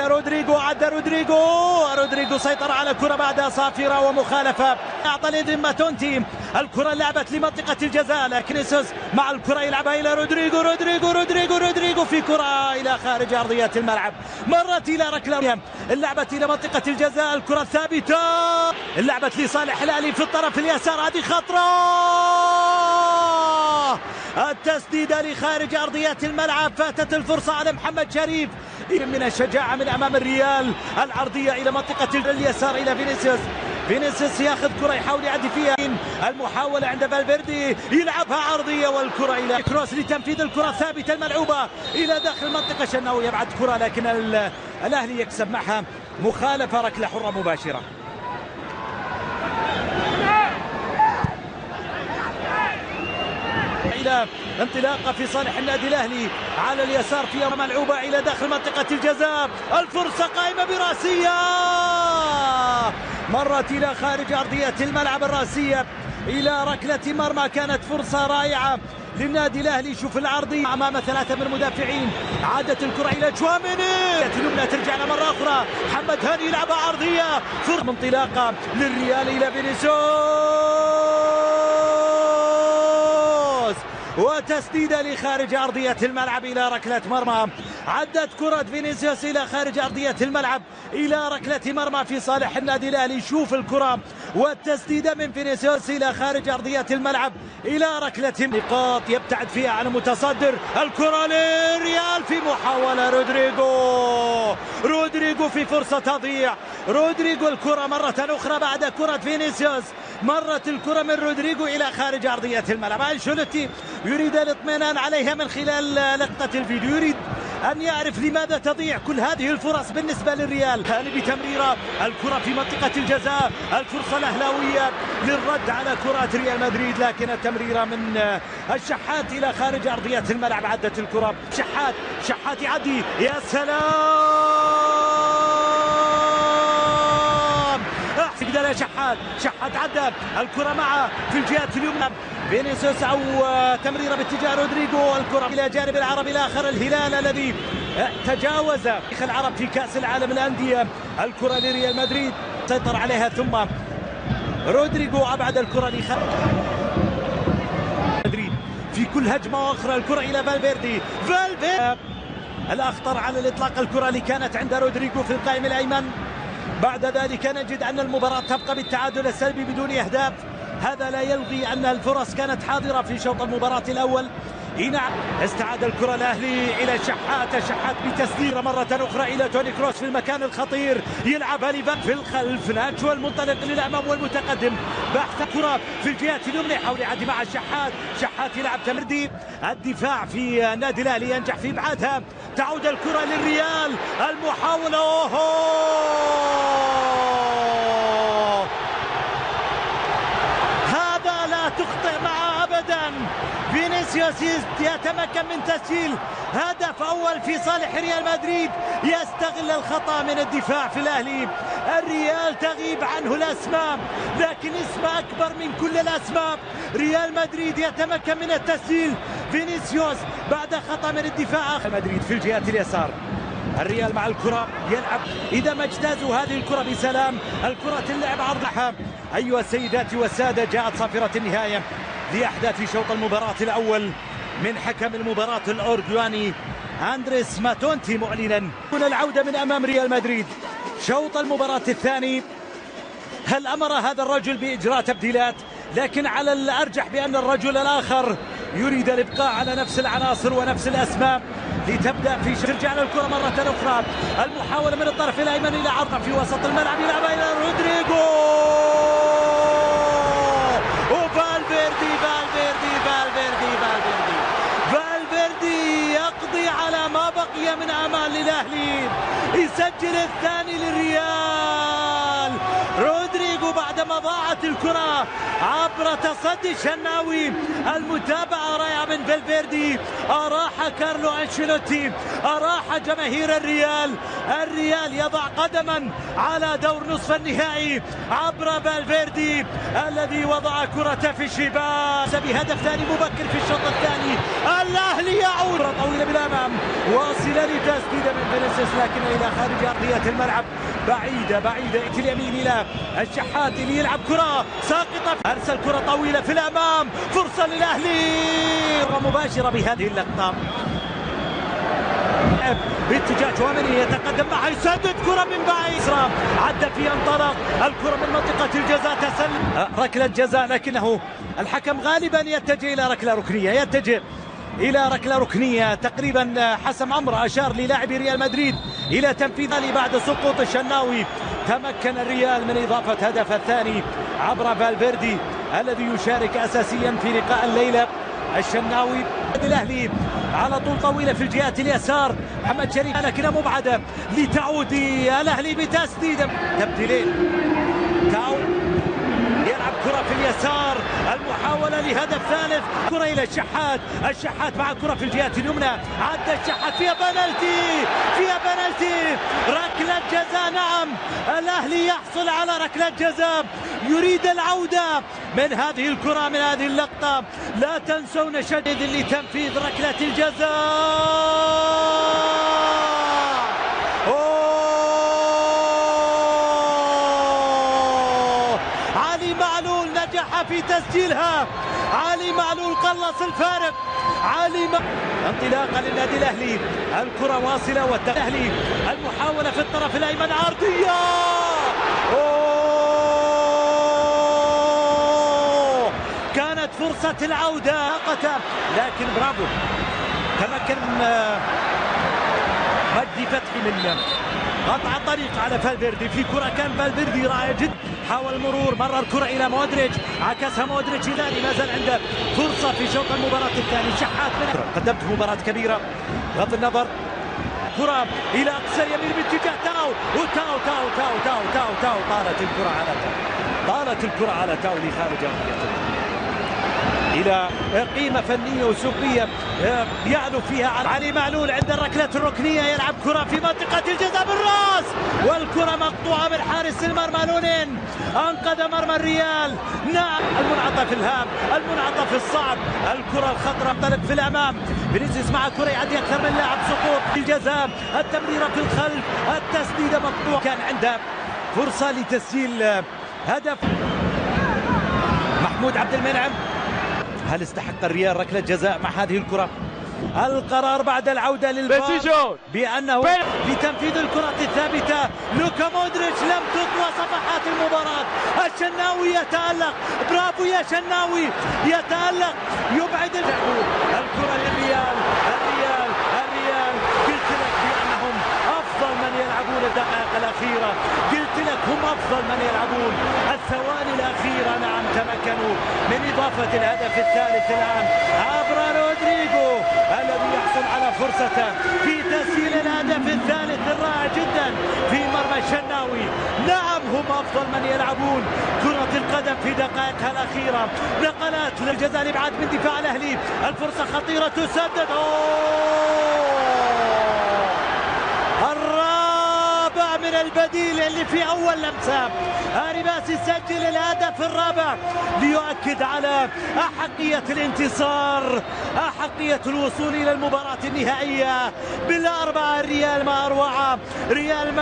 رودريجو، عدى رودريجو سيطر على الكرة بعدها صافرة ومخالفة، أعطى لإدريم ماتونتي الكرة لعبت لمنطقة الجزاء، لكن فينيسيوس مع الكرة يلعبها إلى رودريجو في كرة إلى خارج أرضية الملعب، مرت إلى ركلة، اللعبت إلى منطقة الجزاء، الكرة ثابتة، اللعبت لصالح الأهلي في الطرف اليسار، هذه خطرة، التسديدة لخارج أرضية الملعب، فاتت الفرصة على محمد شريف من الشجاعة من أمام الريال، العرضية إلى منطقة اليسار إلى فينيسيوس ياخذ كرة يحاول يعدي فيها، المحاولة عند فالفيردي يلعبها عرضية والكرة إلى كروس لتنفيذ الكرة ثابتة الملعوبة إلى داخل المنطقة، شناوي يبعد كرة لكن الأهلي يكسب معها مخالفة، ركلة حرة مباشرة. إلى انطلاقة في صالح النادي الأهلي على اليسار في ملعوبة إلى داخل منطقة الجزاء، الفرصة قائمة براسية، مرت إلى خارج أرضية الملعب، الراسية إلى ركلة مرمى، كانت فرصة رائعة للنادي الأهلي. شوف العرضية أمام ثلاثة من المدافعين، عادت الكرة إلى تشواميني، اليمنى ترجع مرة أخرى، محمد هاني يلعبها عرضية، فرصة انطلاقة للريال إلى فينيسيوس، وتسديدة لخارج أرضية الملعب إلى ركلة مرمى، عدت كرة فينيسيوس إلى خارج أرضية الملعب إلى ركلة مرمى في صالح النادي الأهلي. شوف الكرة والتسديدة من فينيسيوس إلى خارج أرضية الملعب إلى ركلة نقاط يبتعد فيها عن المتصدر، الكرة للريال في محاولة رودريجو في فرصة تضيع، رودريجو الكرة مرة أخرى بعد كرة فينيسيوس، مرت الكرة من رودريجو إلى خارج أرضية الملعب، أنشيلوتي يريد الاطمئنان عليها من خلال لقطة الفيديو، يريد أن يعرف لماذا تضيع كل هذه الفرص بالنسبة للريال. هاني بتمريرة، الكرة في منطقة الجزاء، الفرصة الأهلاوية للرد على كرة ريال مدريد، لكن التمريرة من الشحات إلى خارج أرضية الملعب، عدت الكرة، شحات يعدي، يا سلام، يقدر يا شحات عدى الكرة معه في الجهة اليمنى، فينيسيوس أو تمريرة باتجاه رودريجو، الكرة إلى جانب العربي الآخر، الهلال الذي تجاوز تاريخ العرب في كأس العالم الأندية، الكرة لريال مدريد سيطر عليها، ثم رودريجو أبعد الكرة لخارج مدريد في كل هجمة أخرى، الكرة إلى فالفيردي الأخطر على الإطلاق، الكرة اللي كانت عند رودريجو في القائم الأيمن، بعد ذلك نجد أن المباراة تبقى بالتعادل السلبي بدون أهداف، هذا لا يلغي أن الفرص كانت حاضرة في شوط المباراة الأول. نعم، استعاد الكرة الأهلي إلى شحات بتسديدة مرة أخرى إلى توني كروس في المكان الخطير، يلعبها ليفان في الخلف، ناتشو المنطلق للأمام والمتقدم، بحث كرة في الجهة اليمنى، يحاول يعدي مع شحات يلعب تمردي، الدفاع في النادي الأهلي ينجح في إبعادها، تعود الكرة للريال، المحاولة هذا لا تخطئ معه أبدا، فينيسيوس يتمكن من تسجيل هدف أول في صالح ريال مدريد، يستغل الخطأ من الدفاع في الأهلي، الريال تغيب عنه الأسماء لكن اسم أكبر من كل الأسماء، ريال مدريد يتمكن من التسجيل، فينيسيوس بعد خطأ من الدفاع، مدريد في الجهة اليسار، الريال مع الكرة يلعب، إذا ما اجتازوا هذه الكرة بسلام، الكرة اللعب عرضها. أيها السيدات والسادة، جاءت صافرة النهاية لأحداث شوط المباراة الأول من حكم المباراة الأورجواني أندريس ماتونتي، معلنا العودة من أمام ريال مدريد. شوط المباراة الثاني، هل أمر هذا الرجل بإجراء تبديلات؟ لكن على الأرجح بأن الرجل الآخر يريد الإبقاء على نفس العناصر ونفس الأسماء لتبدأ في ترجع للكرة مرة أخرى، المحاولة من الطرف الأيمن إلى عرض في وسط الملعب، يلعبها إلى رودريجو، فالفيردي يقضي على ما بقي من أمال للأهلي، يسجل الثاني للريال، رودريجو بعدما ضاعت الكرة عبر تصدي شناوي، المتابعة رائعة من فالفيردي، أراح كارلو أنشيلوتي، أراح جماهير الريال الريال يضع قدما على دور نصف النهائي عبر فالفيردي الذي وضع كرة في الشباك بهدف ثاني مبكر في الشوط الثاني. الأهلي يعود طويلة بالأمام واصلة لتسديد من فينيسيوس لكن إلى خارج أرضية الملعب بعيدة اليمين إلى الشحات اللي يلعب كرة ساقطة أرسل كرة طويلة في الأمام فرصة للأهلي مباشرة بهذه اللقطة باتجاه شواميني يتقدم معها يسدد كرة من بعيد عدى في انطلق الكرة من منطقة الجزاء تسلل ركلة جزاء لكنه الحكم غالبا يتجه إلى ركلة ركنية تقريبا حسم أمر أشار للاعبي ريال مدريد إلى تنفيذها بعد سقوط الشناوي. تمكن الريال من إضافة هدف الثاني عبر فالفيردي الذي يشارك أساسيا في لقاء الليلة. الشناوي الأهلي على طول طويلة في الجهات اليسار محمد شريف لكنها مبعدة لتعود الأهلي بتسديد تبديلين. تاو يلعب كرة في اليسار المحاولة لهدف ثالث كرة إلى الشحات مع كرة في الجهات اليمنى عدى الشحات فيها بنالتي ركلة جزاء. نعم الأهلي يحصل على ركلة جزاء يريد العودة من هذه الكرة من هذه اللقطة. لا تنسون شديد لتنفيذ ركلة الجزاء. علي معلول نجح في تسجيلها. علي معلول قلص الفارق. انطلاقا للنادي الاهلي الكره واصله والاهلي المحاوله في الطرف الايمن عرضيه كانت فرصه العوده لكن برافو تمكن مجدي فتحي من قطع الطريق على فالفيردي في كرة كان فالفيردي رائع جدا حاول المرور مرر كرة إلى مودريتش عكسها مودريتش ثاني ما زال عنده فرصة في شوط المباراة الثاني. شحات من قدمت مباراة كبيرة بغض النظر كرة إلى أقصى اليمين باتجاه تاو طالت الكرة على تاو لخارج أرضية إلى قيمة فنية وسوقية يعلو فيها علي معلول عند الركلة الركنية يلعب كرة في منطقة الجزاء بالراس والكرة مقطوعة من حارس المرمى لونين أنقذ مرمى الريال. نعم المنعطف الهام المنعطف الصعب الكرة الخطرة انطلق في الأمام فينيسيوس مع كرة يعدي أكثر من لاعب سقوط في الجزاء التمريرة في الخلف التسديدة مقطوعة كان عنده فرصة لتسجيل هدف. محمود عبد المنعم هل استحق الريال ركلة جزاء مع هذه الكرة؟ القرار بعد العودة للفار بأنه لتنفيذ الكرة الثابتة. لوكا مودريتش لم تطوى صفحات المباراة. الشناوي يتألق برافو يا شناوي يتألق يبعد الكرة للريال. قلت لك بأنهم أفضل من يلعبون الدقائق الأخيرة قلت لك هم أفضل من يلعبون الثواني الأخيرة. نعم تمكنوا من إضافة الهدف الثالث الآن عبر رودريجو الذي يحصل على فرصته في تسجيل الهدف الثالث الرائع جدا في مرمى الشناوي. نعم هم أفضل من يلعبون كرة القدم في دقائقها الأخيرة. نقلات للجزاء الإبعاد من دفاع الأهلي الفرصة خطيرة تسدد الرابع من البديل اللي في أول لمسة أريباسي سجل الهدف الرابع ليؤكد على أحقية الانتصار أحقية الوصول إلى المباراة النهائية بالأربعة. الريال ما أروع ريال